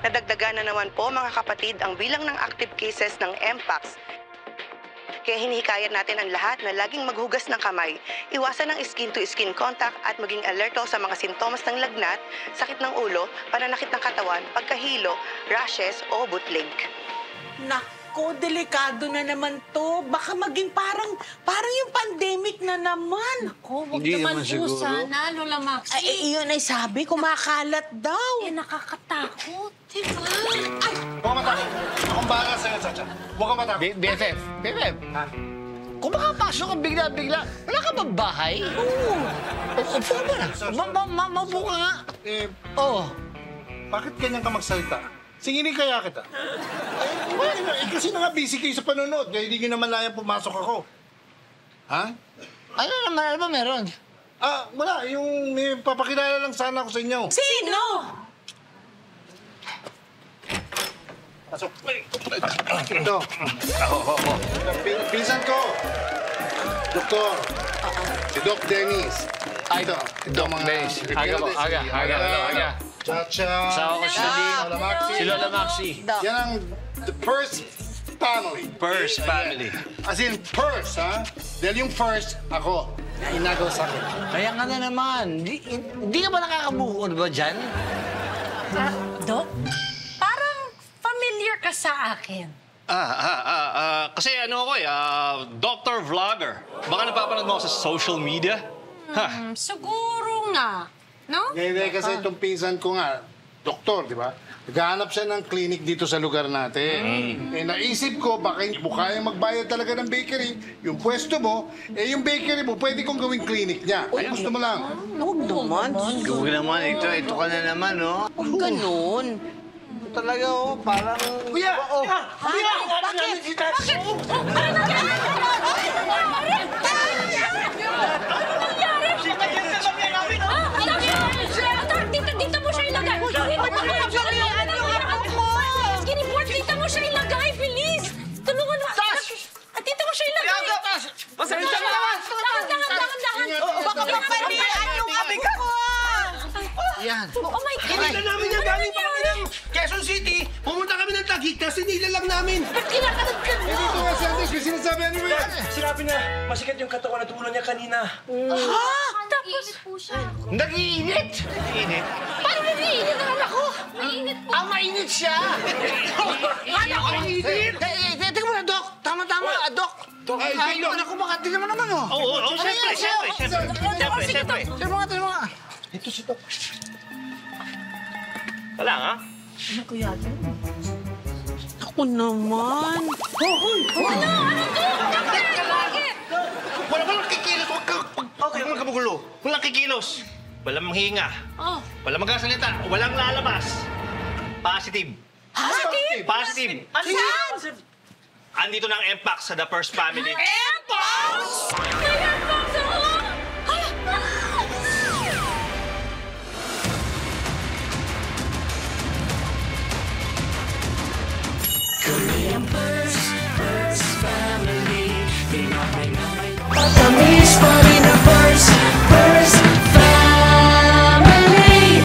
Nadagdagan na naman po mga kapatid ang bilang ng active cases ng Mpox. Kaya hinihikayat natin ang lahat na laging maghugas ng kamay, iwasan ng skin-to-skin contact at maging alerto sa mga sintomas ng lagnat, sakit ng ulo, pananakit ng katawan, pagkahilo, rashes o bootleg. Nako, delikado na naman to. Baka maging parang yung pandemic na naman. Nako, huwag Hindi naman naman po siguro. sana, Lola Maxi. Iyon ay sabi, kumakalat daw. Nakakatakot, diba? Huwag kang matakot. Akong bahala sa'yo, Chacha. Huwag kang matakot. BFF, ha? Kung makapasok ka bigla-bigla, wala ka bang bahay? Oo. Upo mo na. Maupo ka nga. Oo. Bakit ganyan ka magsalita? Singinin kaya kita. Kasi na nga busy kayo sa panonood, kaya hindi nyo naman layang pumasok ako. Ha? Ano ba meron? Wala. Yung may papakilala lang sana ako sa inyo. Sino? Pasok. Ito. Pinsan ko. Doktor. Si Doc Dennis. Ay, Ito. Doc Dennis. Aga. Chacha. Asawa ko siya din. Lola Maxi. Si Lola Maxi. Yan ang the first family. First family. As in first, ha? Dahil yung first, ako. Inagaw sa akin. Kaya nga na naman. Di ka ba nakakabukod ba dyan? Dok, parang familiar ka sa akin. Kasi ano ako doctor vlogger. Baka napapanood mo ako sa social media? Siguro nga, no? Hindi, kasi itong pinsan ko nga, doktor, di ba? Naghahanap siya ng clinic dito sa lugar natin. Naisip ko, baka hindi mo kaya magbayad talaga ng bakery. Yung pwesto mo, yung bakery mo, pwede kong gawing clinic niya. Ay, gusto mo lang. Huwag naman. Huwag naman. Ito ka na naman, no? Huwag ganun. Talaga, parang... Kuya! Kuya! Bakit? Dito mo siya ilagay! Skinny port, dito mo siya ilagay! Bilis! Tulungan mo! Dito mo siya ilagay! Pasensya ka naman! Dahan! Baka mapalian yung abig ko! Yan. Oh my God! Hindi na namin yan galing pa kami ng Quezon City. Pumunta kami ng Taguig, tapos sinila lang namin. Ba't kinakalad ka mo? Dito nga si Andres, may sinasabi ano ba yan? Sinabi niya, masikat yung katawan at ulo niya kanina. Tapos po siya. Nag-iinit. Nag-iinit. Paano nag-iinit ang anak ko? Mainit po. Mainit siya. Anak ko! Teka mo na, Doc. Tama-tama, Doc. Ay, yung anak ko baka di naman naman, oh. Oo, siyempre. Tira mo nga. Ito si Doc. Wala nga. Ako naman. Walang kikilos. Walang kamugulo. Walang kikilos. Walang manghinga. Walang magkasalita. Walang lalabas. Positive. Positive. Andito na ang Mpox sa The First Family. Mpox! May Mpox ako! Kami